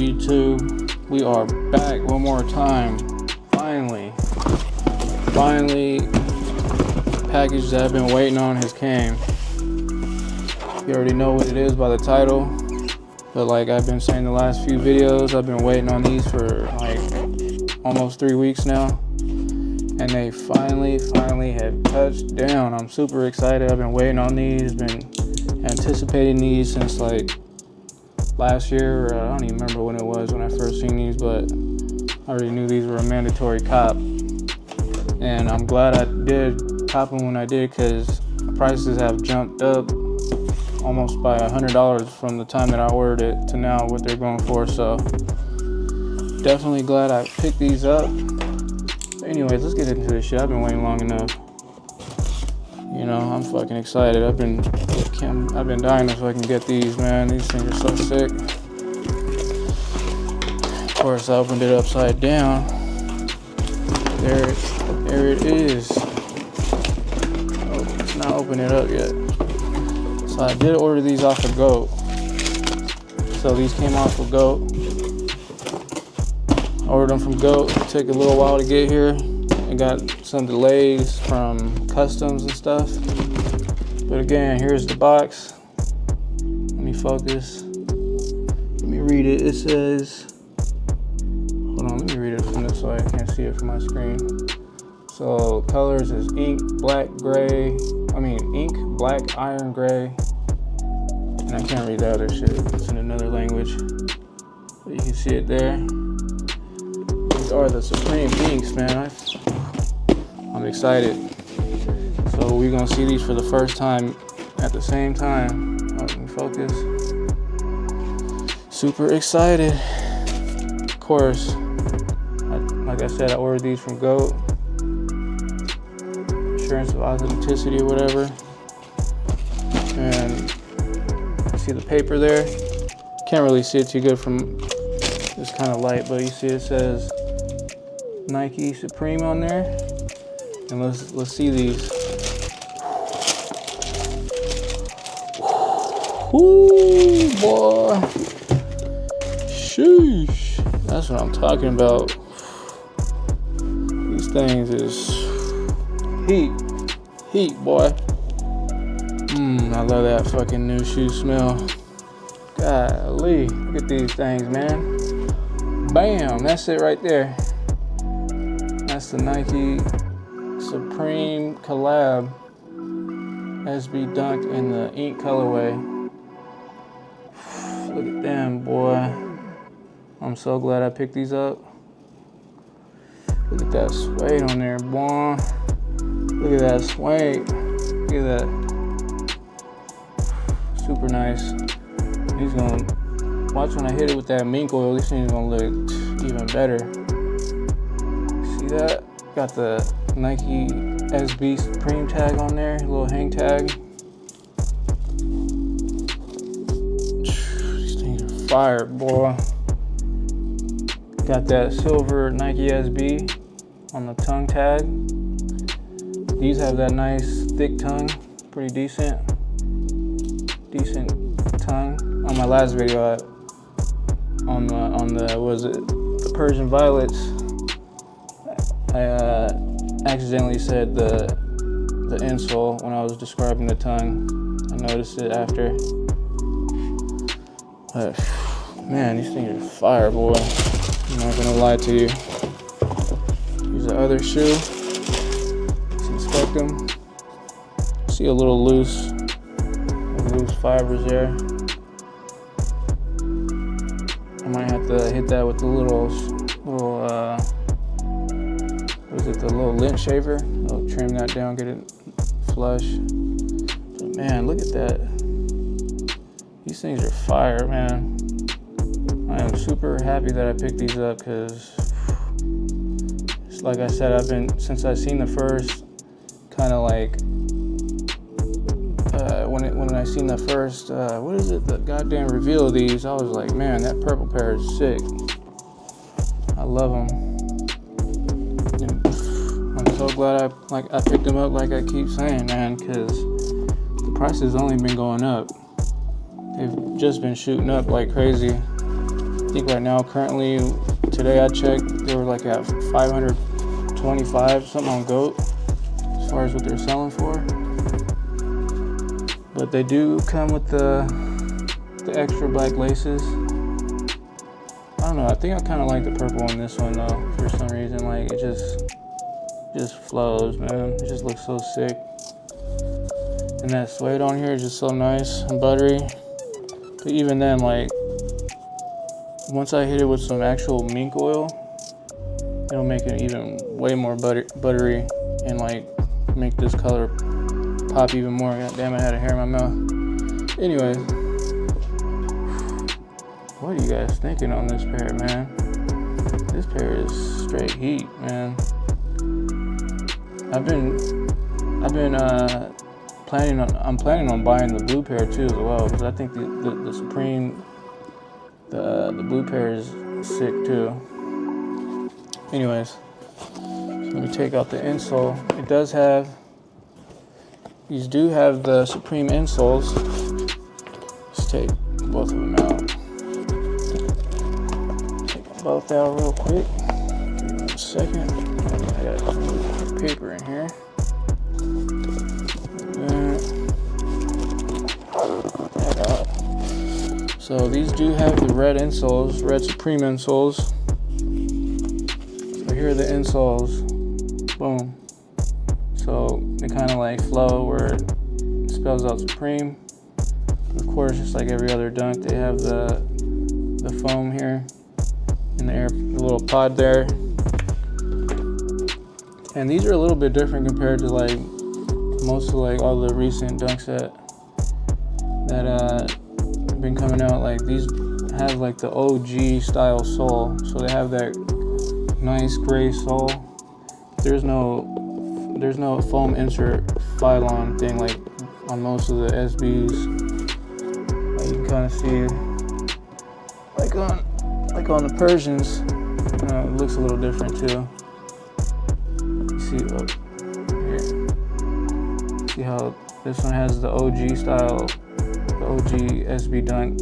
YouTube? We are back one more time. Finally, the package that I've been waiting on has came. You already know what it is by the title, but like I've been saying the last few videos, I've been waiting on these for like almost 3 weeks now, and they finally have touched down. I'm super excited. I've been waiting on these, been anticipating these since like last year, or I don't even remember when it was when I first seen these, but I already knew these were a mandatory cop, and I'm glad I did cop them when I did, because prices have jumped up almost by $100 from the time that I ordered it to now what they're going for. So definitely glad I picked these up. Anyways, let's get into this shit. I've been waiting long enough. You know, I'm fucking excited. I've been dying to fucking get these, man. These things are so sick. Of course, I opened it upside down. There it is. Oh, it's not opening it up yet. So I did order these off of GOAT. So these came off of GOAT. I ordered them from GOAT. It took a little while to get here. I got some delays from customs and stuff. But again, here's the box. Let me focus. Let me read it. It says, hold on, let me read it from this way. I can't see it from my screen. So colors is ink, black, iron gray. And I can't read the other shit. It's in another language. But you can see it there. These are the Supreme inks, man. I'm excited. So we're gonna see these for the first time at the same time. Let me focus. Super excited. Of course, like I said, I ordered these from GOAT. Assurance of authenticity or whatever. And see the paper there? Can't really see it too good from this kind of light, but you see it says Nike Supreme on there. And let's see these. Woo, boy. Sheesh. That's what I'm talking about. These things is heat, boy. I love that fucking new shoe smell. Golly, look at these things, man. Bam, that's it right there. That's the Nike Supreme collab SB Dunk in the ink colorway. Look at them, boy. I'm so glad I picked these up. Look at that suede on there, boy. Look at that suede. Look at that. Super nice. He's gonna watch when I hit it with that mink oil. This thing's gonna look even better. See that? Got the Nike SB Supreme tag on there, a little hang tag. These things are fire, boy. Got that silver Nike SB on the tongue tag. These have that nice thick tongue, pretty decent tongue. On my last video, on the Persian Violets, I accidentally said the insole when I was describing the tongue. I noticed it after. But man, these things are fire, boy. I'm not gonna lie to you. Here's the other shoe. Let's inspect them. See a little loose fibers there. I might have to hit that with the little the little lint shaver. I'll trim that down, get it flush. But man, look at that. These things are fire, man. I am super happy that I picked these up, because like I said, since I seen the first kind of like when I seen the first the goddamn reveal of these, I was like, man, that purple pair is sick. I love them. I'm so glad I picked them up, like I keep saying, man, because the price has only been going up. They've just been shooting up like crazy. think right now, currently, today I checked, they were like at 525, something on GOAT, as far as what they're selling for. But they do come with the extra black laces. I don't know, I think I kind of like the purple on this one though, for some reason. Like, it just flows, man. It just looks so sick. And that suede on here is just so nice and buttery. But even then, like, once I hit it with some actual mink oil, it'll make it even way more buttery and like make this color pop even more. God damn, I had a hair in my mouth. Anyways, what are you guys thinking on this pair, man? This pair is straight heat, man. I'm planning on buying the blue pair too as well, because I think the Supreme, the blue pair is sick too. Anyways, so let me take out the insole. It does have, these do have the Supreme insoles. Let's take both of them out. Take them both out real quick. Give me 1 second. I got paper in here. So these do have the red insoles, red Supreme insoles. So here are the insoles. Boom. So they kind of like flow where it spells out Supreme. Of course, just like every other Dunk, they have the foam here in the little pod there. And these are a little bit different compared to like most of like all the recent Dunks that been coming out. Like, these have like the OG style sole, so they have that nice gray sole. There's no foam insert Phylon thing like on most of the SBs. Like, you can kind of see like on the Persians, it looks a little different too. You see here, see how this one has the OG style, the OG SB Dunk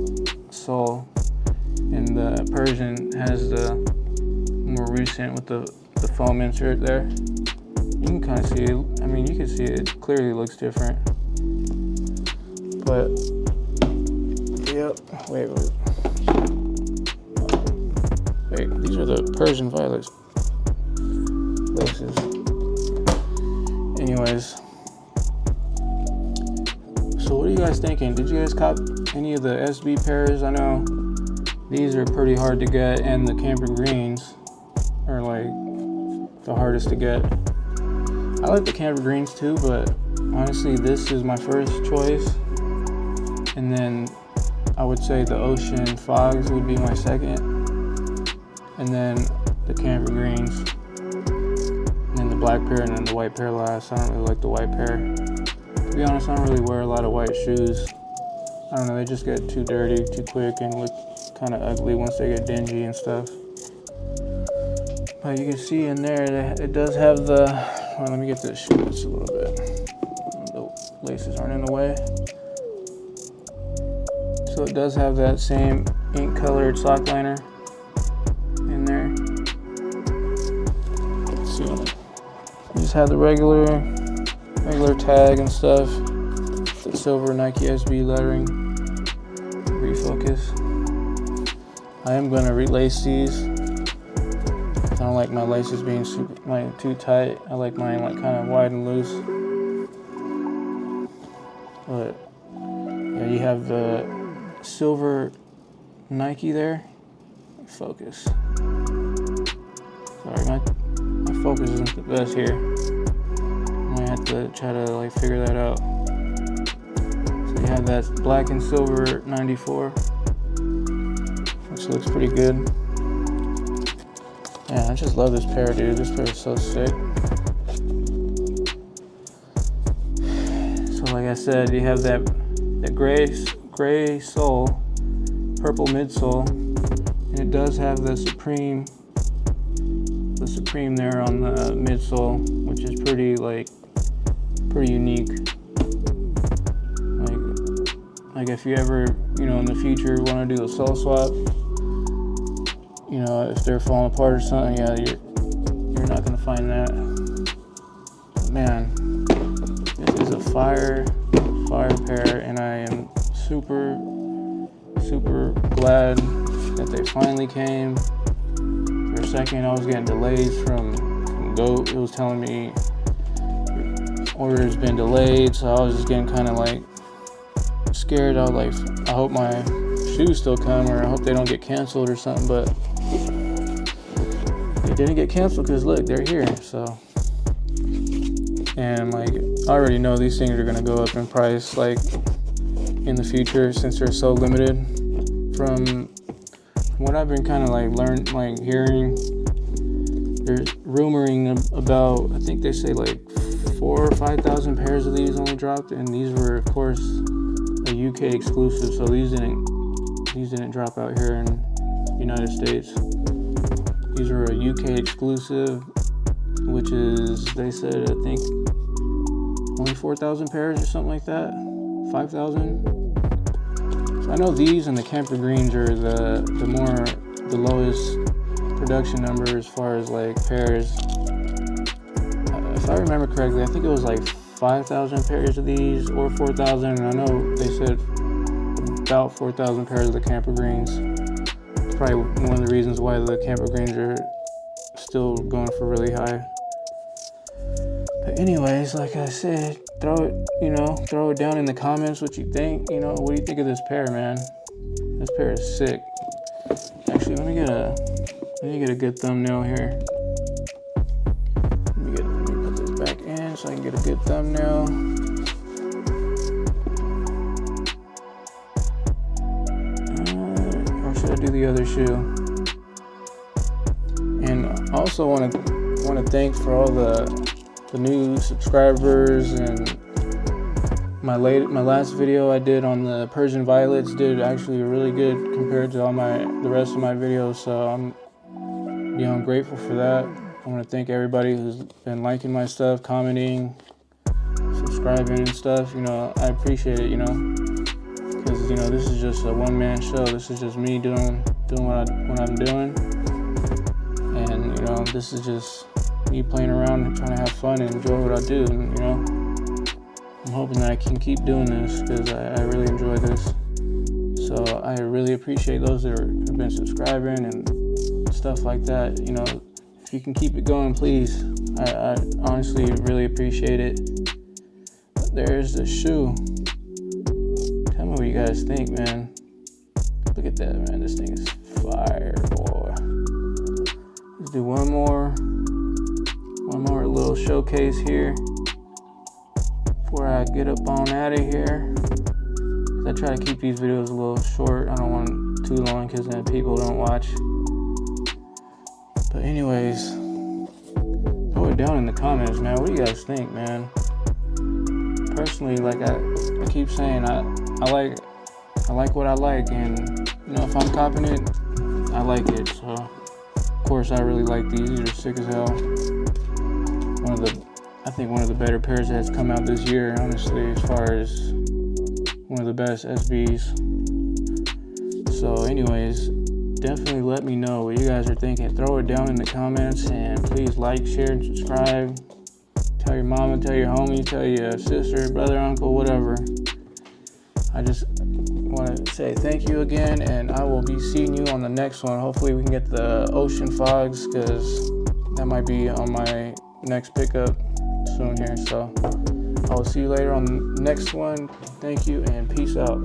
sole, and the Persian has the more recent with the foam insert there. You can kind of see it. I mean, you can see it clearly looks different. But yep. Wait. These are the Persian Violets laces. Anyways. So what are you guys thinking? Did you guys cop any of the SB pairs? I know these are pretty hard to get, and the Camper Greens are like the hardest to get. I like the Camper Greens too, but honestly this is my first choice. And then I would say the Ocean Fogs would be my second. And then the Camper Greens. And then the black pair, and then the white pair last. I don't really like the white pair. To be honest, I don't really wear a lot of white shoes. I don't know, they just get too dirty too quick and look kind of ugly once they get dingy and stuff. But you can see in there that it does have the, let me get this shoe just a little bit. The laces aren't in the way. So it does have that same ink colored sock liner in there. Let's see, you just have the regular tag and stuff, the silver Nike SB lettering, refocus. I am going to relace these. I don't like my laces being too tight. I like mine like kind of wide and loose. But yeah, you have the silver Nike there. Focus. Sorry, my focus isn't the best here. I have to try to like figure that out. So you have that black and silver 94, which looks pretty good. Yeah, I just love this pair, dude. This pair is so sick. So like I said, you have that gray sole, purple midsole, and it does have the Supreme there on the midsole, which is pretty unique. Like if you ever, in the future want to do a sole swap, you know, if they're falling apart or something, yeah, you're not gonna find that. Man, this is a fire pair, and I am super glad that they finally came. For a second, I was getting delays from GOAT. It was telling me order's been delayed, so I was just getting kind of like scared. I was like, I hope my shoes still come, or I hope they don't get canceled or something, but they didn't get canceled because look, they're here. So, and like, I already know these things are gonna go up in price like in the future since they're so limited. From what I've been kind of like hearing, there's rumoring about, I think they say like 4,000 or 5,000 pairs of these only dropped, and these were of course a UK exclusive, so these didn't drop out here in the United States. These were a UK exclusive, which is, they said, I think only 4,000 pairs or something like that, 5,000. So I know these and the Camper Greens are the lowest production number as far as like pairs. If I remember correctly, I think it was like 5,000 pairs of these or 4,000. I know they said about 4,000 pairs of the Camper Greens. It's probably one of the reasons why the Camper Greens are still going for really high. But anyways, like I said, throw it down in the comments what you think. You know, what do you think of this pair, man? This pair is sick. Actually, let me get a good thumbnail here. Let me put this back in so I can get a good thumbnail. Or should I do the other shoe? And I also want to thank for all the new subscribers, and my last video I did on the Persian Violets did actually really good compared to all the rest of my videos, so I'm grateful for that. I want to thank everybody who's been liking my stuff, commenting, subscribing and stuff. You know, I appreciate it, you know, because, you know, this is just a one-man show. This is just me doing what I'm doing, and, you know, this is just me playing around and trying to have fun and enjoy what I do. And, you know, I'm hoping that I can keep doing this because I really enjoy this. So I really appreciate those that have been subscribing and stuff like that. You know, if you can keep it going, please. I honestly really appreciate it. There's the shoe. Tell me what you guys think, man. Look at that, man. This thing is fire, boy. Let's do one more little showcase here before I get up on out of here. I try to keep these videos a little short. I don't want them too long because then people don't watch. But anyways, throw it down in the comments, man. What do you guys think, man? Personally, like I keep saying, I like what I like, and, you know, if I'm copying it, I like it. So of course I really like these. These are sick as hell. I think one of the better pairs that has come out this year, honestly, as far as one of the best SBs. So anyways, definitely let me know what you guys are thinking. Throw it down in the comments, and please like, share, and subscribe. Tell your mama, tell your homie, tell your sister, brother, uncle, whatever. I just want to say thank you again, and I will be seeing you on the next one. Hopefully we can get the Ocean Fogs, because that might be on my next pickup soon here. So I will see you later on the next one. Thank you, and peace out.